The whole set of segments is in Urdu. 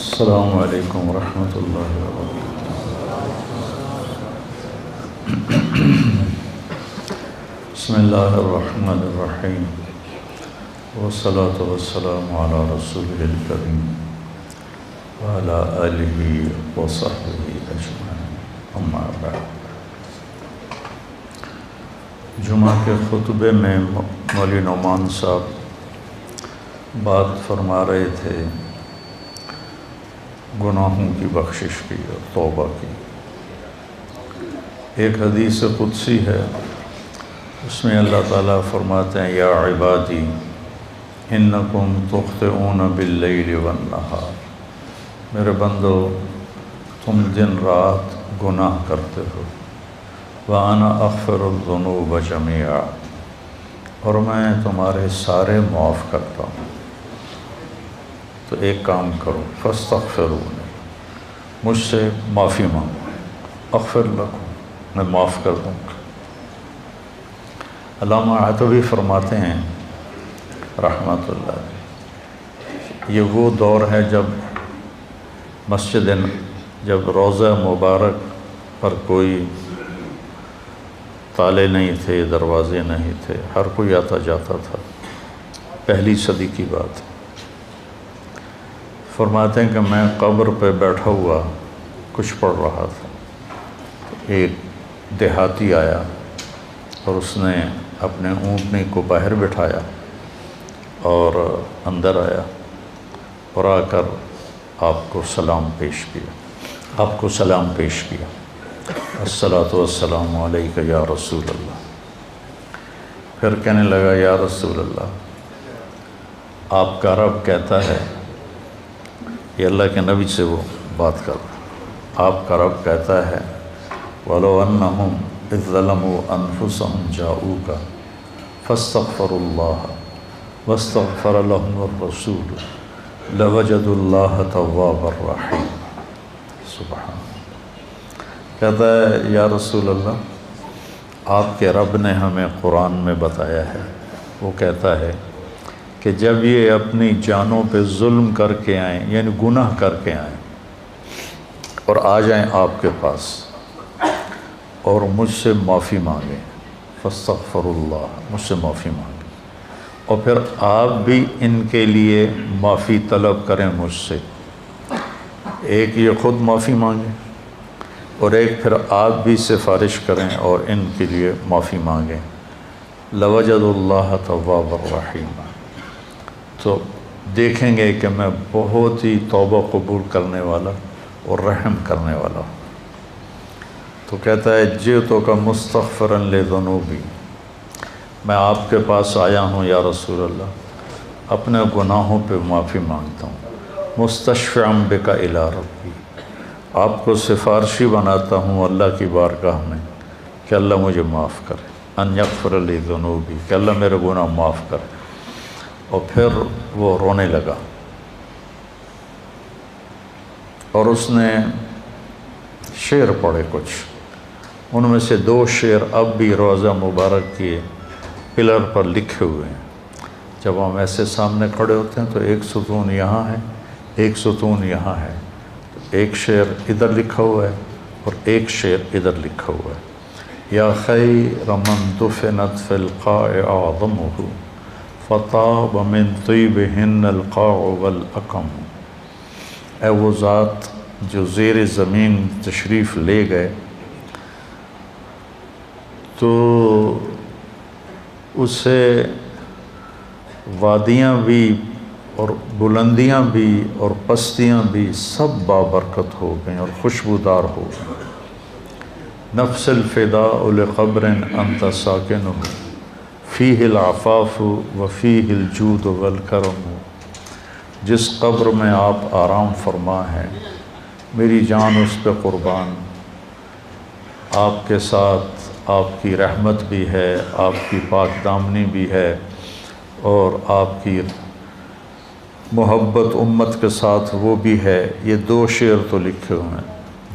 السلام علیکم ورحمۃ اللہ وبرکاتہ۔ بسم اللہ الرحمن الرحیم، والصلاة والسلام علی رسول الکریم وعلی آلہ وصحبہ اجمعین، اما بعد۔ جمعہ کے خطبے میں مولوی نعمان صاحب بات فرما رہے تھے گناہوں کی بخشش کی اور توبہ کی۔ ایک حدیث قدسی ہے، اس میں اللہ تعالیٰ فرماتے ہیں یا عبادی انکم تخطئون باللیل والنہار، میرے بندو تم دن رات گناہ کرتے ہو، وَأَنَا أَغْفِرُ الذُّنُوبَ جَمِيعًا، اور میں تمہارے سارے معاف کرتا ہوں۔ تو ایک کام کرو، فاستغفرونی، مجھ سے معافی مانگو، اغفر لکم، میں معاف کر دوں گا۔ علامہ عتبی فرماتے ہیں رحمۃ اللہ، یہ وہ دور ہے جب روضہ مبارک پر کوئی تالے نہیں تھے، دروازے نہیں تھے، ہر کوئی آتا جاتا تھا، پہلی صدی کی بات۔ فرماتے ہیں کہ میں قبر پہ بیٹھا ہوا کچھ پڑھ رہا تھا، ایک دیہاتی آیا اور اس نے اپنے اونٹنی کو باہر بٹھایا اور اندر آیا اور آ کر آپ کو سلام پیش کیا، الصلاۃ والسلام علیک یا رسول اللہ۔ پھر کہنے لگا یا رسول اللہ، آپ کا رب کہتا ہے، یہ اللہ کے نبی سے وہ بات کر رہا، آپ کا رب کہتا ہے وَلَوْ أَنَّهُمْ إِذْ ظَلَمُوا أَنفُسَهُمْ جَاءُوكَ فَاسْتَغْفَرُوا اللَّهَ وَاسْتَغْفَرَ لَهُمُ الرَّسُولُ لَوَجَدُوا اللَّهَ تَوَّابًا رَحِيمًا۔ سبحان اللہ، کہتا ہے یا رسول اللہ، آپ کے رب نے ہمیں قرآن میں بتایا ہے، وہ کہتا ہے کہ جب یہ اپنی جانوں پہ ظلم کر کے آئیں، یعنی گناہ کر کے آئیں اور آ جائیں آپ کے پاس اور مجھ سے معافی مانگیں، فاستغفر اللہ، مجھ سے معافی مانگیں، اور پھر آپ بھی ان کے لیے معافی طلب کریں مجھ سے، ایک یہ خود معافی مانگیں اور ایک پھر آپ بھی سفارش کریں اور ان کے لیے معافی مانگیں، لَوَجَدُوا اللَّهَ تَوَّابًا رَحِيمًا، تو دیکھیں گے کہ میں بہت ہی توبہ قبول کرنے والا اور رحم کرنے والا ہوں۔ تو کہتا ہے جئتک مستغفرا لذنوبی، میں آپ کے پاس آیا ہوں یا رسول اللہ، اپنے گناہوں پہ معافی مانگتا ہوں، مستشفعا بک الی ربی، آپ کو سفارشی بناتا ہوں اللہ کی بارگاہ میں کہ اللہ مجھے معاف کرے، ان یغفر لی ذنوبی، کہ اللہ میرے گناہ معاف کرے۔ اور پھر وہ رونے لگا اور اس نے شعر پڑھے کچھ، ان میں سے 2 شعر اب بھی روضہ مبارک کے پلر پر لکھے ہوئے ہیں۔ جب ہم ایسے سامنے کھڑے ہوتے ہیں تو ایک ستون یہاں ہے، ایک ستون یہاں ہے، ایک شعر ادھر لکھا ہوا ہے اور ایک شعر ادھر لکھا ہوا ہے، یا خیر من دفنت فی القاع اعظمہ فطاب من طیبہن القاع والاکم، اے وہ ذات جو زیر زمین تشریف لے گئے تو اسے وادیاں بھی اور بلندیاں بھی اور پستیاں بھی سب بابرکت ہو گئیں اور خوشبودار ہو گئیں۔ نفس الفداء لقبر انت ساکنہ فیہ العفاف وفیہ الجود والکرم، جس قبر میں آپ آرام فرما ہیں میری جان اس پہ قربان، آپ کے ساتھ آپ کی رحمت بھی ہے، آپ کی پاک دامنی بھی ہے، اور آپ کی محبت امت کے ساتھ وہ بھی ہے۔ یہ 2 شعر تو لکھے ہوئے ہیں،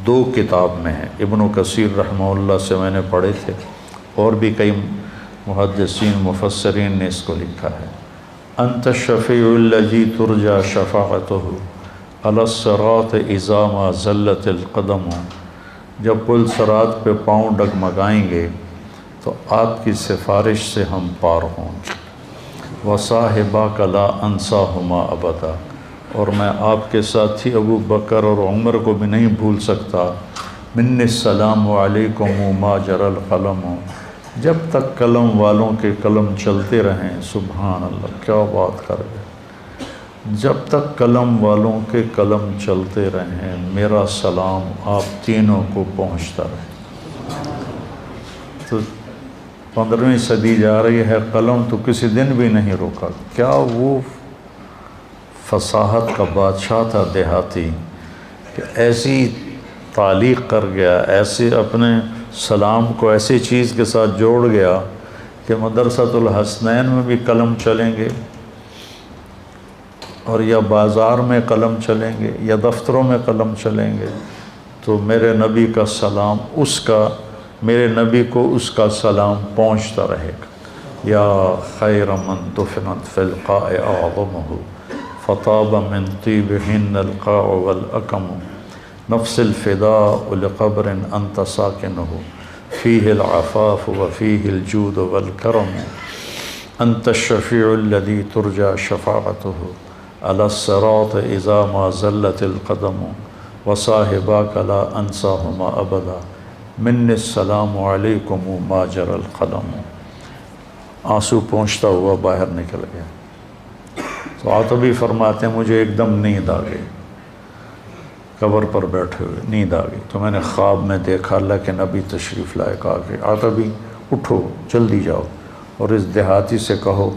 2 کتاب میں ہیں، ابن کثیر رحمہ اللہ سے میں نے پڑھے تھے، اور بھی کئی محدثین مفسرین نے اس کو لکھا ہے۔ انت الشفیع الذی ترجى شفاعتہ علی الصراط اذا ما زلت القدم، جب پل صراط پہ پاؤں ڈگمگائیں گے تو آپ کی سفارش سے ہم پار ہوں گے۔ وصاحباک لا انساہما ابدا، اور میں آپ کے ساتھی ابو بکر اور عمر کو بھی نہیں بھول سکتا۔ من السلام علیکم ما جر القلم، جب تک قلم والوں کے قلم چلتے رہیں۔ سبحان اللہ، کیا بات کر گئے، جب تک قلم والوں کے قلم چلتے رہیں میرا سلام آپ تینوں کو پہنچتا رہے۔ تو 15ویں صدی جا رہی ہے، قلم تو کسی دن بھی نہیں روکا۔ کیا وہ فصاحت کا بادشاہ تھا دیہاتی کہ ایسی تعلیق کر گیا، ایسے اپنے سلام کو ایسی چیز کے ساتھ جوڑ گیا کہ مدرسۃ الحسنین میں بھی قلم چلیں گے، اور یا بازار میں قلم چلیں گے یا دفتروں میں قلم چلیں گے، تو میرے نبی کا سلام میرے نبی کو اس کا سلام پہنچتا رہے گا۔ یا خیر من دفنت فی القاع اعظمہ فطاب من طیبہن القاع والاکم، نفس الفداء لقبر انت ساکنہ فیہ العفاف وفیہ الجود والکرم، انت الشفیع الذی ترجى شفاعتہ علی الصراط اذا ما زلت القدم، وصاحباک لا انساہما ابدا، من السلام علیکم ما جر القلم۔ آنسو پہنچتا ہوا باہر نکل گیا۔ تو عاطبی فرماتے ہیں مجھے ایک دم نیند آ گئی، قبر پر بیٹھے ہوئے نیند آ گئی، تو میں نے خواب میں دیکھا اللہ کے نبی تشریف لائے، کہا کہ عاطبی اٹھو جلدی جاؤ اور اس دیہاتی سے کہو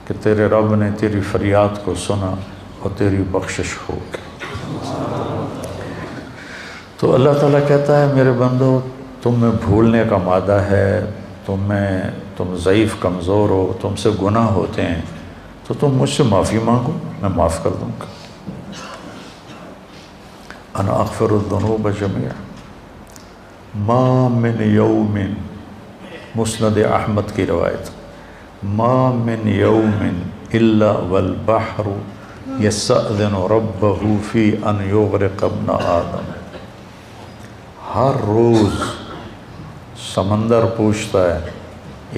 کہ تیرے رب نے تیری فریاد کو سنا اور تیری بخشش ہو گئی۔ تو اللہ تعالیٰ کہتا ہے میرے بندو، تم میں بھولنے کا مادہ ہے، تم ضعیف کمزور ہو، تم سے گناہ ہوتے ہیں، تو تم مجھ سے معافی مانگو، میں معاف کر دوں گا۔ انا اغفر الذنوب جميعا ما من یوم، مسند احمد کی روایت، ما من یوم الا والبحر یستأذن ربہ فی ان یغرق ابن آدم، ہر روز سمندر پوچھتا ہے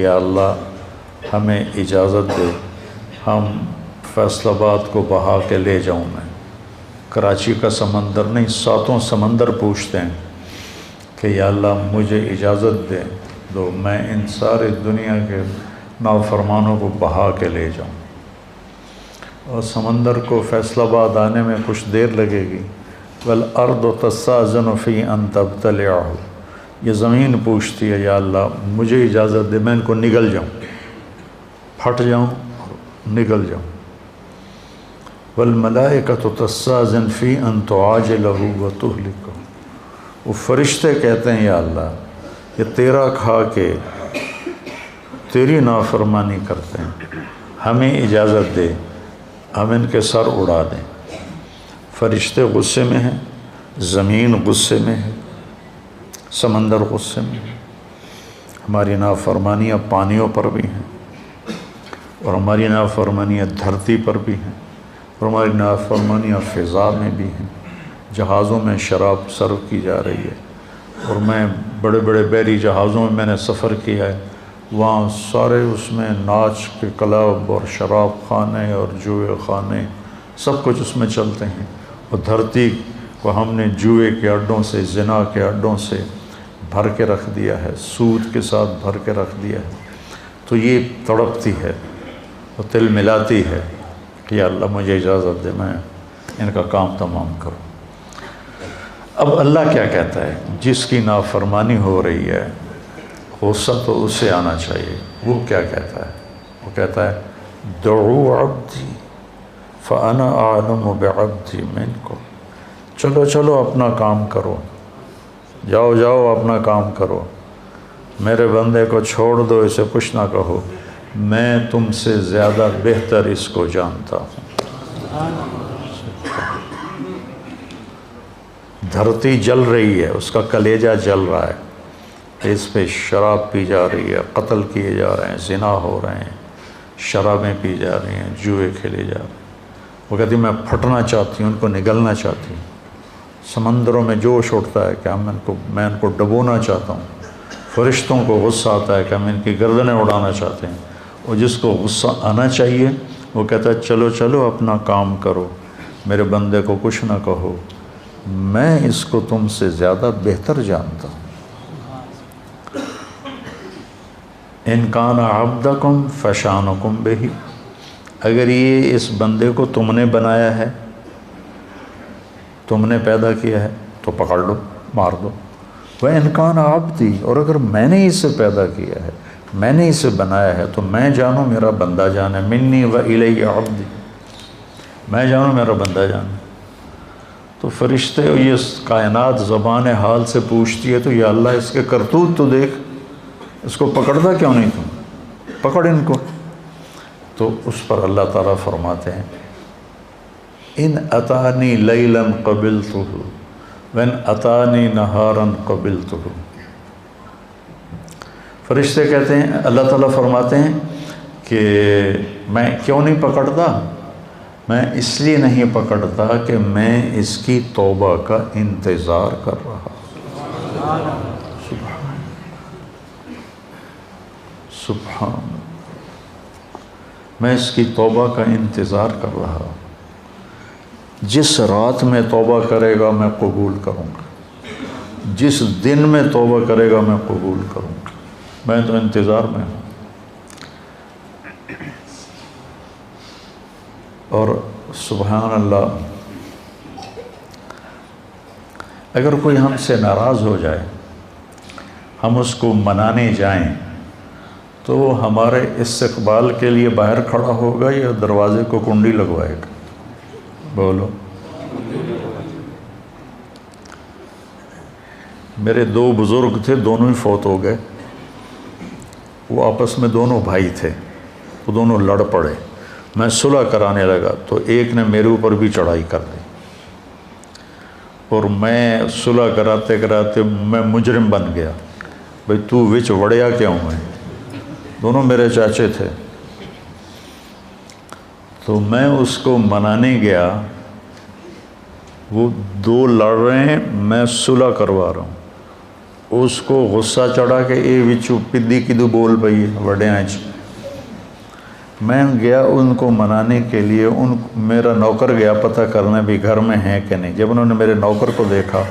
یا اللہ ہمیں اجازت دے، ہم فیصل آباد کو بہا کے لے جاؤں میں۔ کراچی کا سمندر نہیں، 7 سمندر پوچھتے ہیں کہ یا اللہ مجھے اجازت دے دو، میں ان سارے دنیا کے نافرمانوں کو بہا کے لے جاؤں۔ اور سمندر کو فیصل آباد آنے میں کچھ دیر لگے گی۔ والارض تستأذن فی ان تبتلعہ، یہ زمین پوچھتی ہے یا اللہ مجھے اجازت دے میں ان کو نگل جاؤں، پھٹ جاؤں، نگل جاؤں۔ والملائکۃ تستأذن فی ان تعاجلہ وتہلکہ، وہ فرشتے کہتے ہیں یا اللہ یہ تیرا کھا کے تیری نافرمانی کرتے ہیں، ہمیں اجازت دے ہم ان کے سر اڑا دیں۔ فرشتے غصے میں ہیں، زمین غصے میں ہے، سمندر غصے میں ہے، ہماری نافرمانیاں پانیوں پر بھی ہیں، اور ہماری نافرمانیاں دھرتی پر بھی ہیں، اور ہماری نافرمانیاں فضا میں بھی ہیں۔ جہازوں میں شراب سرو کی جا رہی ہے، اور میں بڑے بڑے بحری جہازوں میں نے سفر کیا ہے، وہاں سارے اس میں ناچ کے کلب اور شراب خانے اور جوئے خانے سب کچھ اس میں چلتے ہیں، اور دھرتی کو ہم نے جوئے کے اڈوں سے، زنا کے اڈوں سے بھر کے رکھ دیا ہے، سود کے ساتھ بھر کے رکھ دیا ہے۔ تو یہ تڑپتی ہے اور دل ملاتی ہے کہ یا اللہ مجھے اجازت دے میں ان کا کام تمام کروں۔ اب اللہ کیا کہتا ہے؟ جس کی نافرمانی ہو رہی ہے غصہ تو اسے آنا چاہیے، وہ کیا کہتا ہے؟ وہ کہتا ہے دعو عبدی فانا اعلم بعبدی منکم، چلو چلو اپنا کام کرو، جاؤ جاؤ اپنا کام کرو، میرے بندے کو چھوڑ دو، اسے کچھ نہ کہو، میں تم سے زیادہ بہتر اس کو جانتا ہوں۔ دھرتی جل رہی ہے، اس کا کلیجہ جل رہا ہے، اس پہ شراب پی جا رہی ہے، قتل کیے جا رہے ہیں، زنا ہو رہے ہیں، شرابیں پی جا رہی ہیں، جوئے کھیلے جا رہے ہیں، وہ کہتی میں پھٹنا چاہتی ہوں، ان کو نگلنا چاہتی ہوں، سمندروں میں جوش اٹھتا ہے کہ میں ان کو ڈبونا چاہتا ہوں، فرشتوں کو غصہ آتا ہے کہ ہم ان کی گردنیں اڑانا چاہتے ہیں، اور جس کو غصہ آنا چاہیے وہ کہتا ہے چلو چلو اپنا کام کرو، میرے بندے کو کچھ نہ کہو، میں اس کو تم سے زیادہ بہتر جانتا ہوں۔ ان کان عبدکم فشانکم بہ، اگر یہ اس بندے کو تم نے بنایا ہے، تم نے پیدا کیا ہے تو پکڑ لو، مار دو۔ وَإِنْ كَانَ عَبْدِي، اور اگر میں نے اسے پیدا کیا ہے، میں نے اسے بنایا ہے تو میں جانوں میرا بندہ جانے، منی وَإِلَيَّ عَبْدِي، میں جانوں میرا بندہ جانے۔ تو فرشتے یہ کائنات زبان حال سے پوچھتی ہے تو یا اللہ اس کے کرتوت تو دیکھ، اس کو پکڑتا کیوں نہیں تم، پکڑ ان کو۔ تو اس پر اللہ تعالیٰ فرماتے ہیں ان اتانی لیلا قبلتہ وان اتانی نہارا قبلتہ۔ فرشتے کہتے ہیں، اللہ تعالیٰ فرماتے ہیں کہ میں کیوں نہیں پکڑتا، میں اس لیے نہیں پکڑتا کہ میں اس کی توبہ کا انتظار کر رہا۔ سبحان سبحان، میں اس کی توبہ کا انتظار کر رہا۔ جس رات میں توبہ کرے گا میں قبول کروں گا، جس دن میں توبہ کرے گا میں قبول کروں گا، میں تو انتظار میں ہوں۔ اور سبحان اللہ، اگر کوئی ہم سے ناراض ہو جائے، ہم اس کو منانے جائیں تو ہمارے استقبال کے لیے باہر کھڑا ہوگا یا دروازے کو کنڈی لگوائے گا؟ بولو۔ میرے دو بزرگ تھے، دونوں ہی فوت ہو گئے، وہ آپس میں دونوں بھائی تھے، وہ دونوں لڑ پڑے، میں صلح کرانے لگا تو ایک نے میرے اوپر بھی چڑھائی کر دی، اور میں صلح کراتے کراتے میں مجرم بن گیا، بھئی تو وچ وڑیا کیوں ہے؟ دونوں میرے چاچے تھے۔ تو میں اس کو منانے گیا، وہ دو لڑ رہے ہیں، میں صلح کروا رہا ہوں، اس کو غصہ چڑھا کہ اے وچو پدی کدو بول پئی وڈے آنچ۔ میں گیا ان کو منانے کے لیے، میرا نوکر گیا پتہ کرنے بھی گھر میں ہیں کہ نہیں۔ جب انہوں نے میرے نوکر کو دیکھا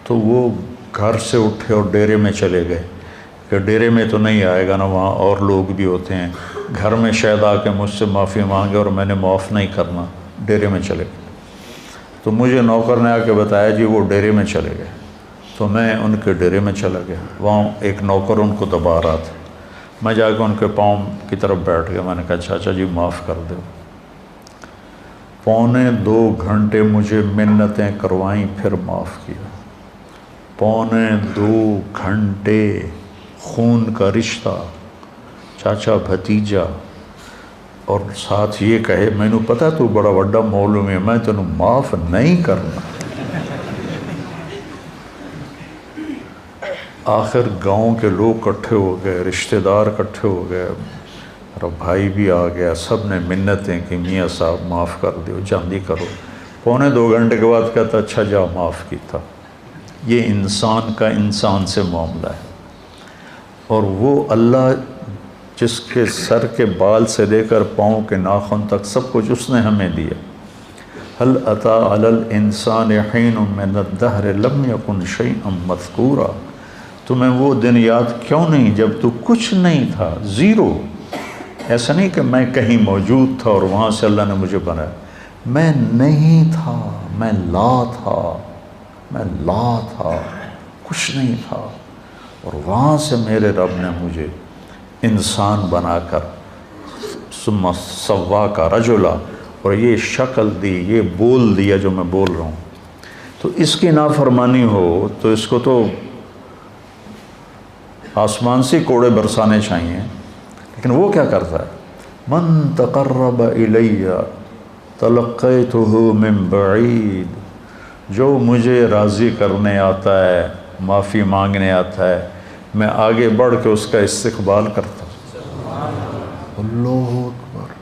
تو وہ گھر سے اٹھے اور ڈیرے میں چلے گئے کہ ڈیرے میں تو نہیں آئے گا نا، وہاں اور لوگ بھی ہوتے ہیں، گھر میں شاید آ کے مجھ سے معافی مانگے اور میں نے معاف نہیں کرنا، ڈیرے میں چلے گئے۔ تو مجھے نوکر نے آ کے بتایا جی وہ ڈیرے میں چلے گئے، تو میں ان کے ڈیرے میں چلا گیا، وہاں ایک نوکر ان کو دبا رہا تھا، میں جا کے ان کے پاؤں کی طرف بیٹھ گیا، میں نے کہا چاچا جی معاف کر دو۔ 2.25 گھنٹے مجھے منتیں کروائیں، پھر معاف کیا۔ 2.25 گھنٹے خون کا رشتہ، چاچا بھتیجا، اور ساتھ یہ کہے میں نے پتا تو بڑا وڈا معلوم ہے، میں تینوں معاف نہیں کرنا۔ آخر گاؤں کے لوگ کٹھے ہو گئے، رشتہ دار کٹھے ہو گئے، اور بھائی بھی آ گیا، سب نے منتیں کہ میاں صاحب معاف کر دیو، جلدی کرو۔ 2.25 گھنٹے کے بعد کہتا اچھا جا معاف کیتا۔ یہ انسان کا انسان سے معاملہ ہے، اور وہ اللہ جس کے سر کے بال سے لے کر پاؤں کے ناخن تک سب کچھ اس نے ہمیں دیا۔ هل اتى على الانسان حين من الدهر لم يكن شيئا مذكورا، تمہیں وہ دن یاد کیوں نہیں جب تو کچھ نہیں تھا، زیرو۔ ایسا نہیں کہ میں کہیں موجود تھا اور وہاں سے اللہ نے مجھے بنایا، میں نہیں تھا، میں لا تھا، میں لا تھا، کچھ نہیں تھا، اور وہاں سے میرے رب نے مجھے انسان بنا کر ثم سواک رجلا، اور یہ شکل دی، یہ بول دیا جو میں بول رہا ہوں۔ تو اس کی نافرمانی ہو تو اس کو تو آسمان سے کوڑے برسانے چاہیے، لیکن وہ کیا کرتا ہے؟ من تقرب الی تلقیتہ من بعید، جو مجھے راضی کرنے آتا ہے، معافی مانگنے آتا ہے، میں آگے بڑھ کے اس کا استقبال کرتا ہوں۔ اللہ اکبر،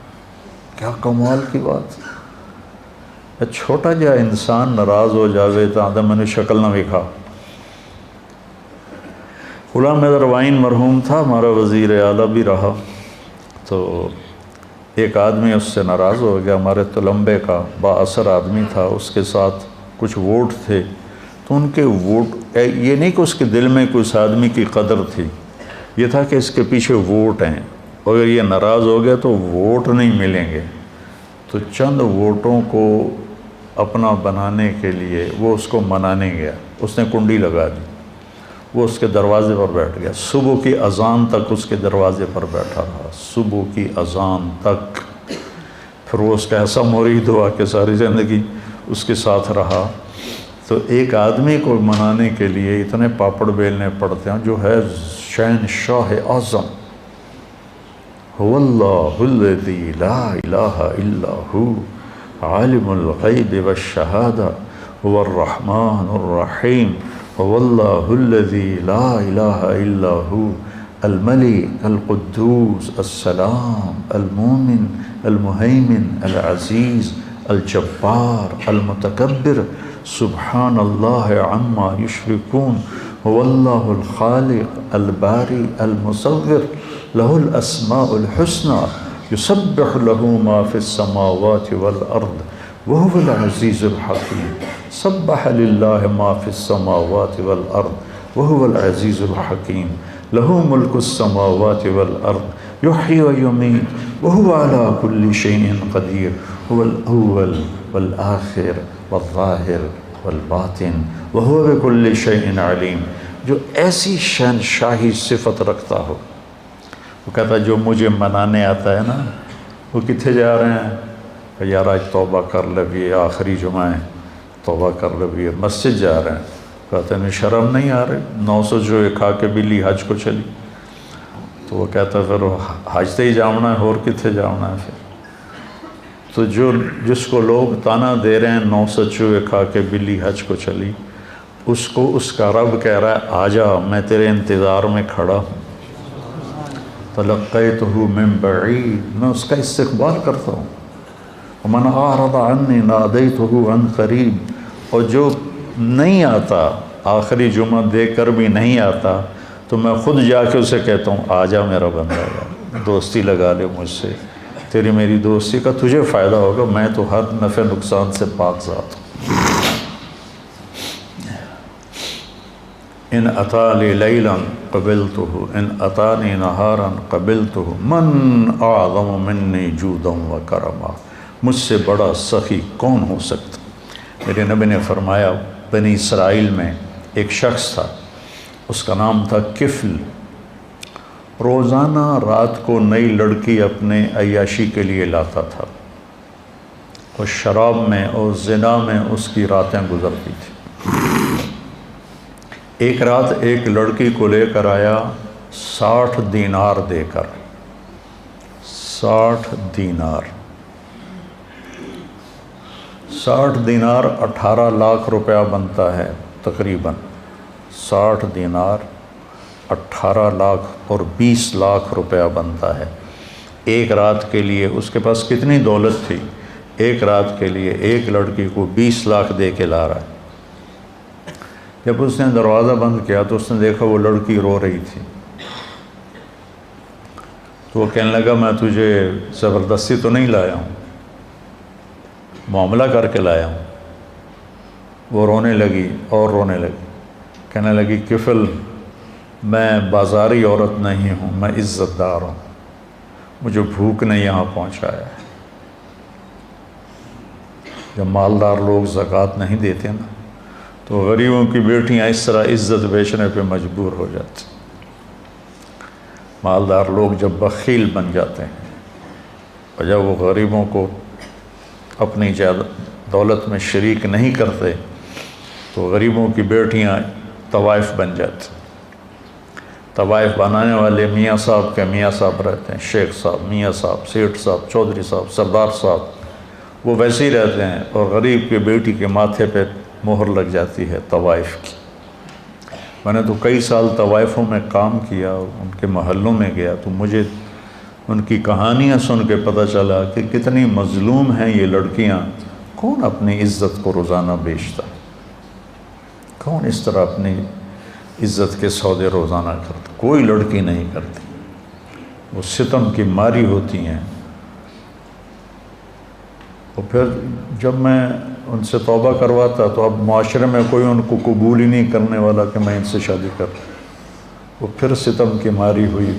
کیا کمال کی بات! چھوٹا جا انسان ناراض ہو جاوے تو آدھا میں نے شکل نہ وکھا۔ غلام حیدر وائن مرحوم تھا، ہمارا وزیر اعلیٰ بھی رہا، تو ایک آدمی اس سے ناراض ہو گیا، ہمارے تلمبے کا با اثر آدمی تھا، اس کے ساتھ کچھ ووٹ تھے، تو ان کے ووٹ، یہ نہیں کہ اس کے دل میں کوئی آدمی کی قدر تھی، یہ تھا کہ اس کے پیچھے ووٹ ہیں، اگر یہ ناراض ہو گیا تو ووٹ نہیں ملیں گے، تو چند ووٹوں کو اپنا بنانے کے لیے وہ اس کو منانے گیا، اس نے کنڈی لگا دی، وہ اس کے دروازے پر بیٹھ گیا، صبح کی اذان تک اس کے دروازے پر بیٹھا رہا، صبح کی اذان تک، پھر وہ اس کا ایسا مرید ہوا کہ ساری زندگی اس کے ساتھ رہا۔ تو ایک آدمی کو منانے کے لیے اتنے پاپڑ بیلنے پڑتے ہیں، جو ہے شہنشاہ اعظم، هو اللہ الذی لا الہ الا هو عالم الغیب والشہادہ هو الرحمن الرحیم هو اللہ الذی لا الہ الا هو الملک القدوس السلام المومن المہیمن العزیز الجبار المتکبر سبحان اللہ عما یشرکون هو اللہ الخالق الباری المصور له الاسماء الحسنى يسبح له ما في السماوات والارض وهو العزيز الحكيم سبح لله ما في السماوات والارض وهو العزيز الحكيم له ملك السماوات والارض يحيي ويميت وهو على كل شيء قدير هو الاول والآخر والظاہر والباطن وهو بكل شيء علیم، جو ایسی شہنشاہی صفت رکھتا ہو۔ وہ کہتا ہے جو مجھے منانے آتا ہے نا، وہ کتنے جا رہے ہیں کہ یار آج توبہ کر لے، آخری جمعہ ہے، توبہ کر لے، مسجد جا رہے ہیں۔ کہتے ہیں شرم نہیں آ رہے، 900 جو کھا کے بلی حج کو چلی۔ تو وہ کہتا ہے پھر حج تے ہی جاؤنا ہے، اور کتنے جاؤنا ہے پھر؟ تو جس کو لوگ تانا دے رہے ہیں 900 چوہے کھا کے بلی حج کو چلی، اس کو اس کا رب کہہ رہا ہے آجا، میں تیرے انتظار میں کھڑا ہوں۔ تلقیتہ من بعید، میں اس کا استقبال کرتا ہوں۔ ومن اعرض عنی نادیتہ عن قریب، اور جو نہیں آتا، آخری جمعہ دے کر بھی نہیں آتا، تو میں خود جا کے اسے کہتا ہوں آجا میرا بندہ، یار دوستی لگا لے مجھ سے، تیری میری دوستی کا تجھے فائدہ ہوگا، میں تو ہر نفع نقصان سے پاک ذات ہوں۔ ان اتالی لیلا قبلتہ ان اتانی نہارا قبلتہ من اعظم منی جودا و کرما، مجھ سے بڑا سخی کون ہو سکتا۔ میرے نبی نے فرمایا بنی اسرائیل میں ایک شخص تھا، اس کا نام تھا کفل، روزانہ رات کو نئی لڑکی اپنے عیاشی کے لیے لاتا تھا، اور شراب میں اور زنا میں اس کی راتیں گزرتی تھیں۔ ایک رات ایک لڑکی کو لے کر آیا 60 دینار دے کر، 60 دینار 60 دینار 18 لاکھ روپیہ بنتا ہے تقریباً، 60 دینار 18 لاکھ اور 20 لاکھ روپیہ بنتا ہے ایک رات کے لیے۔ اس کے پاس کتنی دولت تھی، ایک رات کے لیے ایک لڑکی کو 20 لاکھ دے کے لا رہا ہے۔ جب اس نے دروازہ بند کیا تو اس نے دیکھا وہ لڑکی رو رہی تھی، تو وہ کہنے لگا میں تجھے زبردستی تو نہیں لایا ہوں، معاملہ کر کے لایا ہوں۔ وہ رونے لگی اور رونے لگی، کہنے لگی کفل میں بازاری عورت نہیں ہوں، میں عزت دار ہوں، مجھے بھوک نے یہاں پہنچایا ہے۔ جب مالدار لوگ زکوٰۃ نہیں دیتے نا، تو غریبوں کی بیٹیاں اس طرح عزت بیچنے پہ مجبور ہو جاتی۔ مالدار لوگ جب بخیل بن جاتے ہیں اور جب وہ غریبوں کو اپنی دولت میں شریک نہیں کرتے، تو غریبوں کی بیٹیاں طوائف بن جاتی۔ طوائف بنانے والے میاں صاحب کے میاں صاحب رہتے ہیں، شیخ صاحب، میاں صاحب، سیٹھ صاحب، چودھری صاحب، سردار صاحب، وہ ویسے ہی رہتے ہیں، اور غریب کی بیٹی کے ماتھے پہ مہر لگ جاتی ہے طوائف کی۔ میں نے تو کئی سال طوائفوں میں کام کیا، ان کے محلوں میں گیا، تو مجھے ان کی کہانیاں سن کے پتہ چلا کہ کتنی مظلوم ہیں یہ لڑکیاں کون اپنی عزت کو روزانہ بیچتا؟ کون اس طرح اپنی عزت کے سودے روزانہ کرتا؟ کوئی لڑکی نہیں کرتی، وہ ستم کی ماری ہوتی ہیں۔ اور پھر جب میں ان سے توبہ کرواتا تو اب معاشرے میں کوئی ان کو قبول ہی نہیں کرنے والا کہ میں ان سے شادی کروں، وہ پھر ستم کی ماری ہوئی۔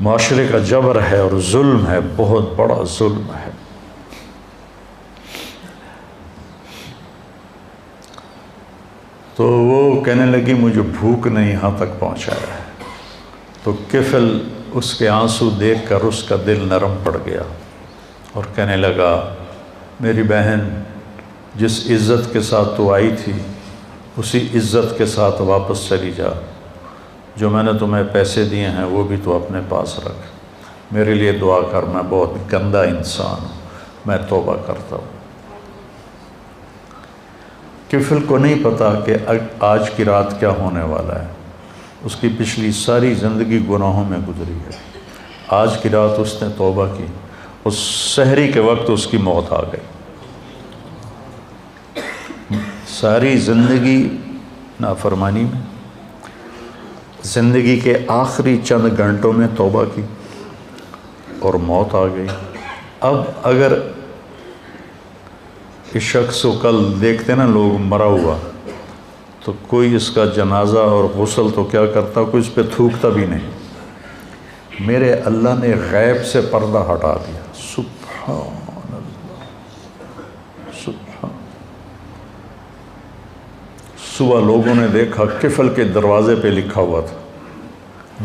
معاشرے کا جبر ہے اور ظلم ہے، بہت بڑا ظلم ہے۔ تو وہ کہنے لگی مجھے بھوک نے یہاں تک پہنچایا ہے۔ تو کفل اس کے آنسو دیکھ کر اس کا دل نرم پڑ گیا اور کہنے لگا میری بہن، جس عزت کے ساتھ تو آئی تھی اسی عزت کے ساتھ واپس چلی جا، جو میں نے تمہیں پیسے دیے ہیں وہ بھی تو اپنے پاس رکھ، میرے لیے دعا کر، میں بہت گندا انسان ہوں، میں توبہ کرتا ہوں۔ کفل کو نہیں پتا کہ آج کی رات کیا ہونے والا ہے، اس کی پچھلی ساری زندگی گناہوں میں گزری ہے۔ آج کی رات اس نے توبہ کی، اس سحری کے وقت اس کی موت آ گئی۔ ساری زندگی نافرمانی میں، زندگی کے آخری چند گھنٹوں میں توبہ کی اور موت آ گئی۔ اب اگر اس شخص کو کل دیکھتے نا لوگ مرا ہوا، تو کوئی اس کا جنازہ اور غسل تو کیا کرتا، کوئی اس پہ تھوکتا بھی نہیں۔ میرے اللہ نے غیب سے پردہ ہٹا دیا، سبحان اللہ، سبحان۔ صبح لوگوں نے دیکھا کفل کے دروازے پہ لکھا ہوا تھا،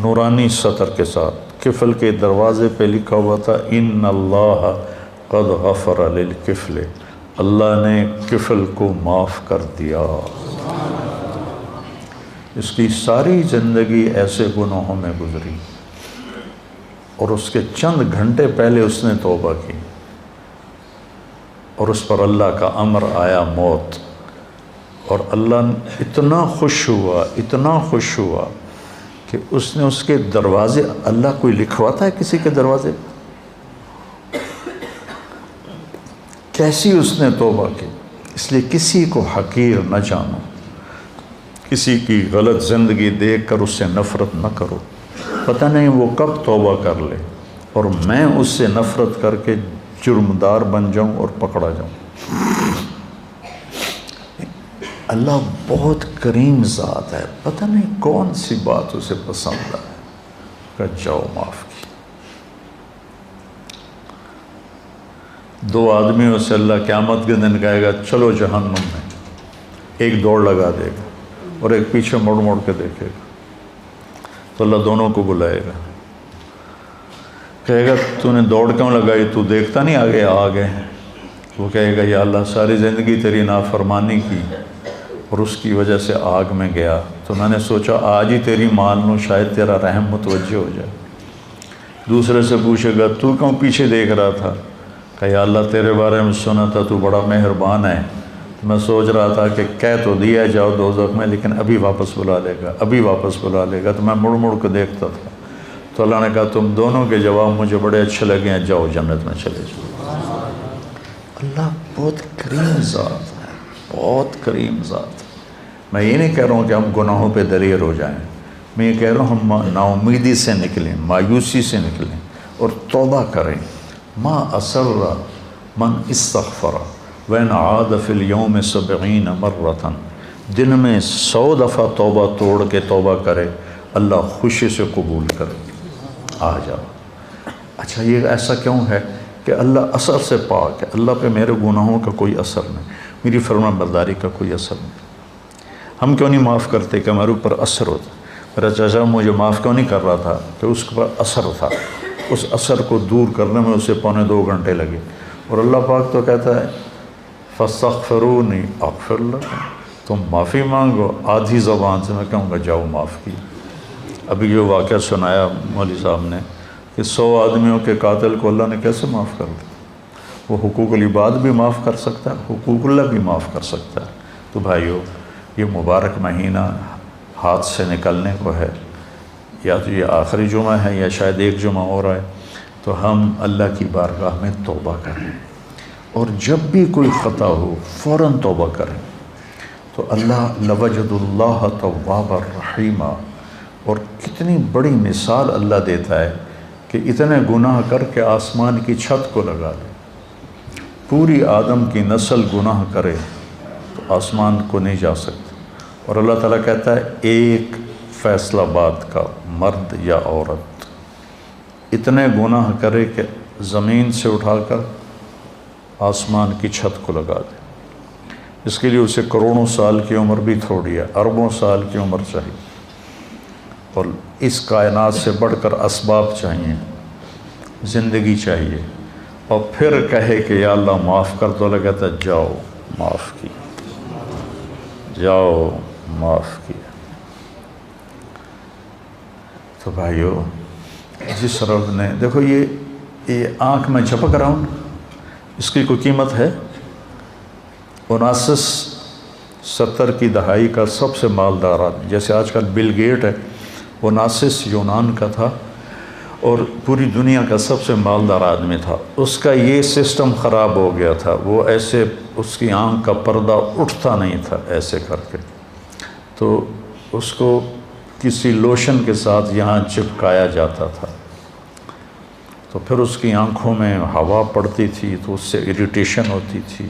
نورانی سطر کے ساتھ کفل کے دروازے پہ لکھا ہوا تھا ان اللہ قد غفر للکفل، اللہ نے کفل کو معاف کر دیا۔ اس کی ساری زندگی ایسے گناہوں میں گزری اور اس کے چند گھنٹے پہلے اس نے توبہ کی اور اس پر اللہ کا امر آیا موت، اور اللہ اتنا خوش ہوا، اتنا خوش ہوا کہ اس نے اس کے دروازے، اللہ کوئی لکھواتا ہے کسی کے دروازے پہ؟ کیسی اس نے توبہ کی۔ اس لیے کسی کو حقیر نہ جانو، کسی کی غلط زندگی دیکھ کر اس سے نفرت نہ کرو، پتہ نہیں وہ کب توبہ کر لے اور میں اس سے نفرت کر کے جرمدار بن جاؤں اور پکڑا جاؤں۔ اللہ بہت کریم ذات ہے، پتہ نہیں کون سی بات اسے پسند ہے کہ جاؤ معاف کی۔ دو آدمیوں سے اللہ قیامت کے دن کہے گا چلو جہنم میں، ایک دوڑ لگا دے گا اور ایک پیچھے مڑ مڑ کے دیکھے گا، تو اللہ دونوں کو بلائے گا، کہے گا تو نے دوڑ کیوں لگائی، تو دیکھتا نہیں آگے آگے؟ وہ کہے گا یا اللہ ساری زندگی تیری نافرمانی کی اور اس کی وجہ سے آگ میں گیا، تو میں نے سوچا آج ہی تیری مان لوں، شاید تیرا رحم متوجہ ہو جائے۔ دوسرے سے پوچھے گا تو کیوں پیچھے دیکھ رہا تھا، کہ یا اللہ تیرے بارے میں سنا تھا تو بڑا مہربان ہے، میں سوچ رہا تھا کہ کہہ تو دیا جاؤ دوزخ میں لیکن ابھی واپس بلا لے گا، ابھی واپس بلا لے گا، تو میں مڑ مڑ کے دیکھتا تھا۔ تو اللہ نے کہا تم دونوں کے جواب مجھے بڑے اچھے لگے ہیں، جاؤ جنت میں چلے جاؤ۔ اللہ بہت کریم ذات ہے، بہت کریم ذات ہے۔ میں یہ نہیں کہہ رہا ہوں کہ ہم گناہوں پہ دلیر ہو جائیں، میں یہ کہہ رہا ہوں ہم نا امیدی سے نکلیں، مایوسی سے نکلیں اور توبہ کریں۔ ما اسر من استغفر وین عاد فی اليوم 70 مرۃ، دن میں 100 دفعہ توبہ توڑ کے توبہ کرے، اللہ خوشی سے قبول کرے۔ آ جاؤ۔ اچھا یہ ایسا کیوں ہے کہ اللہ اثر سے پاک ہے، اللہ پہ میرے گناہوں کا کوئی اثر نہیں، میری فرما برداری کا کوئی اثر نہیں۔ ہم کیوں نہیں معاف کرتے کہ ہمارے اوپر اثر ہوتا؟ میرا چچا مجھے معاف کیوں نہیں کر رہا تھا کہ اس کے پر اثر تھا، اس اثر کو دور کرنے میں اسے 2.25 گھنٹے لگے، اور اللہ پاک تو کہتا ہے فاستغفرونی اغفر لکم، تم معافی مانگو، آدھی زبان سے میں کہوں گا جاؤ معاف کی۔ ابھی جو واقعہ سنایا مولوی صاحب نے کہ 100 آدمیوں کے قاتل کو اللہ نے کیسے معاف کر دیا، وہ حقوق العباد بھی معاف کر سکتا ہے، حقوق اللہ بھی معاف کر سکتا ہے۔ تو بھائیو یہ مبارک مہینہ ہاتھ سے نکلنے کو ہے، یا تو یہ آخری جمعہ ہے یا شاید ایک جمعہ اور ہے، تو ہم اللہ کی بارگاہ میں توبہ کریں، اور جب بھی کوئی خطا ہو فوراً توبہ کریں تو اللہ لوجد اللہ توابا رحیما، اور کتنی بڑی مثال اللہ دیتا ہے کہ اتنے گناہ کر کے آسمان کی چھت کو لگا دے، پوری آدم کی نسل گناہ کرے تو آسمان کو نہیں جا سکتے، اور اللہ تعالیٰ کہتا ہے ایک فیصلہ باد کا مرد یا عورت اتنے گناہ کرے کہ زمین سے اٹھا کر آسمان کی چھت کو لگا دے، اس کے لیے اسے کروڑوں سال کی عمر بھی تھوڑی ہے، اربوں سال کی عمر چاہیے، اور اس کائنات سے بڑھ کر اسباب چاہیے، زندگی چاہیے، اور پھر کہے کہ یا اللہ معاف کر دو، اللہ کہتا ہے جاؤ معاف کیا، جاؤ معاف کیا۔ تو بھائیو، جس رب نے دیکھو یہ آنکھ میں جھپک رہا ہوں، اس کی کوئی قیمت ہے؟ 1970 کی دہائی کا سب سے مالدار آدمی، جیسے آج کل بل گیٹ ہے، 19 یونان کا تھا اور پوری دنیا کا سب سے مالدار آدمی تھا، اس کا یہ سسٹم خراب ہو گیا تھا، وہ ایسے اس کی آنکھ کا پردہ اٹھتا نہیں تھا ایسے کر کے، تو اس کو کسی لوشن کے ساتھ یہاں چپکایا جاتا تھا، تو پھر اس کی آنکھوں میں ہوا پڑتی تھی تو اس سے اریٹیشن ہوتی تھی،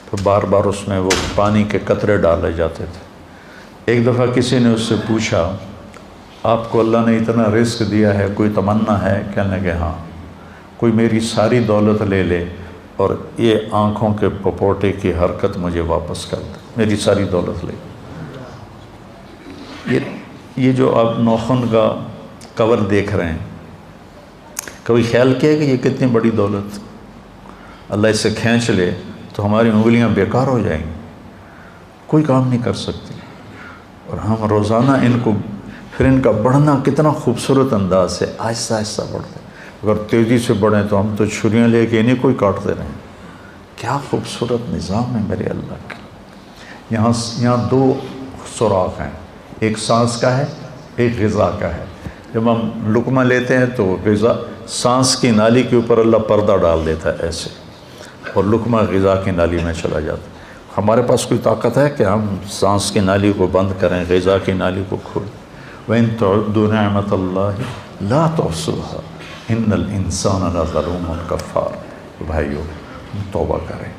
تو بار بار اس میں وہ پانی کے قطرے ڈالے جاتے تھے۔ ایک دفعہ کسی نے اس سے پوچھا آپ کو اللہ نے اتنا رزق دیا ہے، کوئی تمنا ہے؟ کہنے لگے ہاں، کوئی میری ساری دولت لے لے اور یہ آنکھوں کے پپوٹے کی حرکت مجھے واپس کر دے، میری ساری دولت لے۔ یہ جو آپ ناخن کا کور دیکھ رہے ہیں، کبھی خیال کیا کہ یہ کتنی بڑی دولت، اللہ اس سے کھینچ لے تو ہماری انگلیاں بیکار ہو جائیں گی، کوئی کام نہیں کر سکتی، اور ہم روزانہ ان کو، پھر ان کا بڑھنا کتنا خوبصورت انداز سے آہستہ آہستہ بڑھتے ہیں، اگر تیزی سے بڑھیں تو ہم تو چھریاں لے کے انہیں کوئی کاٹتے رہیں۔ کیا خوبصورت نظام ہے میرے اللہ کا۔ یہاں 2 سوراخ ہیں، ایک سانس کا ہے، ایک غذا کا ہے۔ جب ہم لقمہ لیتے ہیں تو غذا سانس کی نالی کے اوپر اللہ پردہ ڈال دیتا ہے ایسے، اور لقمہ غذا کی نالی میں چلا جاتا ہے۔ ہمارے پاس کوئی طاقت ہے کہ ہم سانس کی نالی کو بند کریں، غذا کی نالی کو کھولیں؟ وَإِن تَعُدُّوا نِعْمَةَ اللَّهِ لَا تُحْصُوهَا إِنَّ الْإِنسَانَ لَظَلُومٌ كَفَّارٌ۔ بھائیو، ہم توبہ کریں،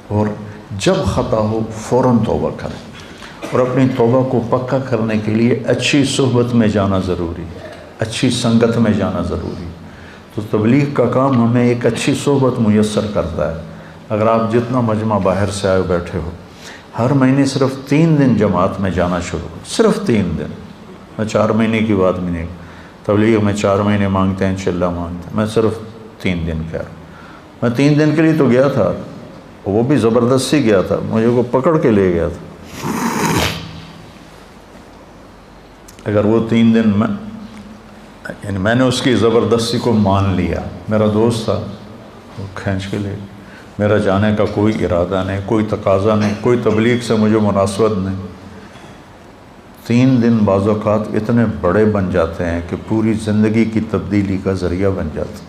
اور جب خطا ہو فوراً توبہ کریں، اور اپنی توبہ کو پکا کرنے کے لیے اچھی صحبت میں جانا ضروری ہے، اچھی سنگت میں جانا ضروری ہے۔ تو تبلیغ کا کام ہمیں ایک اچھی صحبت میسر کرتا ہے۔ اگر آپ جتنا مجمع باہر سے آئے بیٹھے ہو، ہر مہینے صرف 3 دن جماعت میں جانا شروع کرو، صرف 3 دن۔ میں 4 مہینے کی بات بھی نہیں، تبلیغ میں 4 مہینے مانگتے ہیں، انشاءاللہ مانگتے ہیں، میں صرف 3 دن کہہ رہا ہوں۔ میں 3 دن کے لیے تو گیا تھا، وہ بھی زبردستی گیا تھا، مجھے وہ پکڑ کے لے گیا تھا۔ اگر وہ 3 دن میں نے اس کی زبردستی کو مان لیا، میرا دوست تھا، وہ کھینچ کے لے، میرا جانے کا کوئی ارادہ نہیں، کوئی تقاضا نہیں، کوئی تبلیغ سے مجھے مناسبت نہیں۔ 3 دن بعض اوقات اتنے بڑے بن جاتے ہیں کہ پوری زندگی کی تبدیلی کا ذریعہ بن جاتے ہیں۔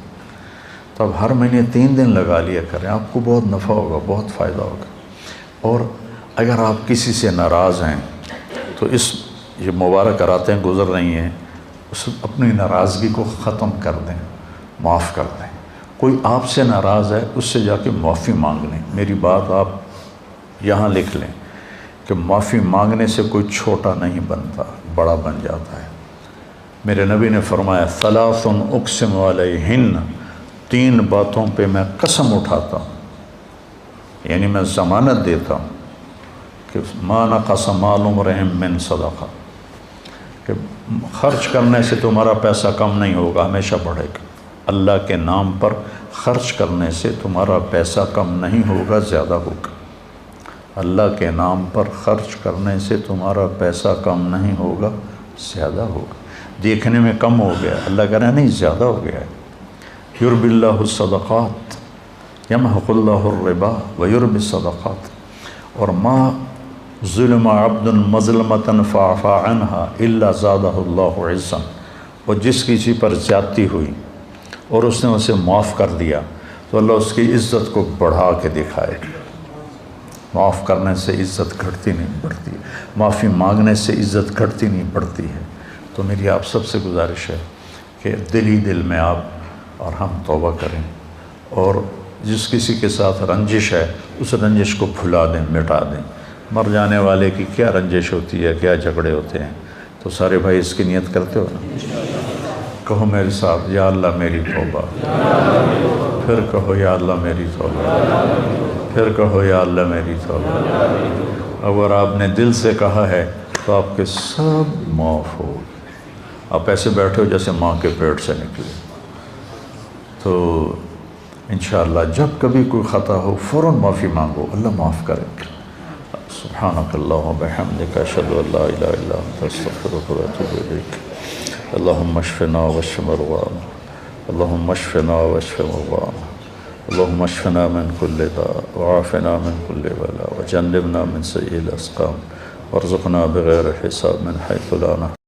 تو اب ہر مہینے 3 دن لگا لیا کریں، آپ کو بہت نفع ہوگا، بہت فائدہ ہوگا۔ اور اگر آپ کسی سے ناراض ہیں تو یہ مبارک راتیں گزر رہی ہیں، اپنی ناراضگی کو ختم کر دیں، معاف کر دیں۔ کوئی آپ سے ناراض ہے، اس سے جا کے معافی مانگ لیں۔ میری بات آپ یہاں لکھ لیں کہ معافی مانگنے سے کوئی چھوٹا نہیں بنتا، بڑا بن جاتا ہے۔ میرے نبی نے فرمایا ثلاث اقسم علیہن، 3 باتوں پہ میں قسم اٹھاتا ہوں، یعنی میں ضمانت دیتا ہوں کہ ما نقص مال امرئ من صدقہ، کہ خرچ کرنے سے تمہارا پیسہ کم نہیں ہوگا، ہمیشہ بڑھے گا۔ اللہ کے نام پر خرچ کرنے سے تمہارا پیسہ کم نہیں ہوگا، زیادہ ہوگا۔ اللہ کے نام پر خرچ کرنے سے تمہارا پیسہ کم نہیں ہوگا، زیادہ ہوگا۔ دیکھنے میں کم ہو گیا، اللہ کہہ رہا ہے نہیں، زیادہ ہو گیا ہے۔ یربی اللہ الصدقات یمحق اللہ الربا ویربی الصدقات، اور ما ظلم عبد مظلمۃ فعفا عنہا الا زادہ اللہ عزا، اور جس کسی پر زیادتی ہوئی اور اس نے اسے معاف کر دیا تو اللہ اس کی عزت کو بڑھا کے دکھائے گا۔ معاف کرنے سے عزت گھٹتی نہیں بڑھتی، معافی مانگنے سے عزت گھٹتی نہیں بڑھتی ہے۔ تو میری آپ سب سے گزارش ہے کہ دل ہی دل میں آپ اور ہم توبہ کریں، اور جس کسی کے ساتھ رنجش ہے اس رنجش کو بھلا دیں، مٹا دیں۔ مر جانے والے کی کیا رنجش ہوتی ہے، کیا جھگڑے ہوتے ہیں۔ تو سارے بھائی اس کی نیت کرتے ہو نا؟ کہو میرے ساتھ، یا اللہ میری توبہ، پھر کہو یا اللہ میری توبہ، پھر کہو یا اللہ میری توبہ۔ اگر آپ نے دل سے کہا ہے تو آپ کے سب معاف ہو۔ آپ ایسے بیٹھے ہو جیسے ماں کے پیٹ سے نکلے۔ تو انشاءاللہ جب کبھی کوئی خطا ہو فوراً معافی مانگو، اللہ معاف کرے گا۔ سبحانک اللہم و بحمدک، اشہد ان لا الہ الا انت، استغفرک و اتوب الیک۔ اللہم اشفنا واشف مرضانا، اللہم اشفنا واشف مرضانا، اللہم اشفنا من کل داء وعافنا من کل بلاء وجنبنا من سیئ الاسقام وارزقنا بغیر حساب من حیث لا نحتسب۔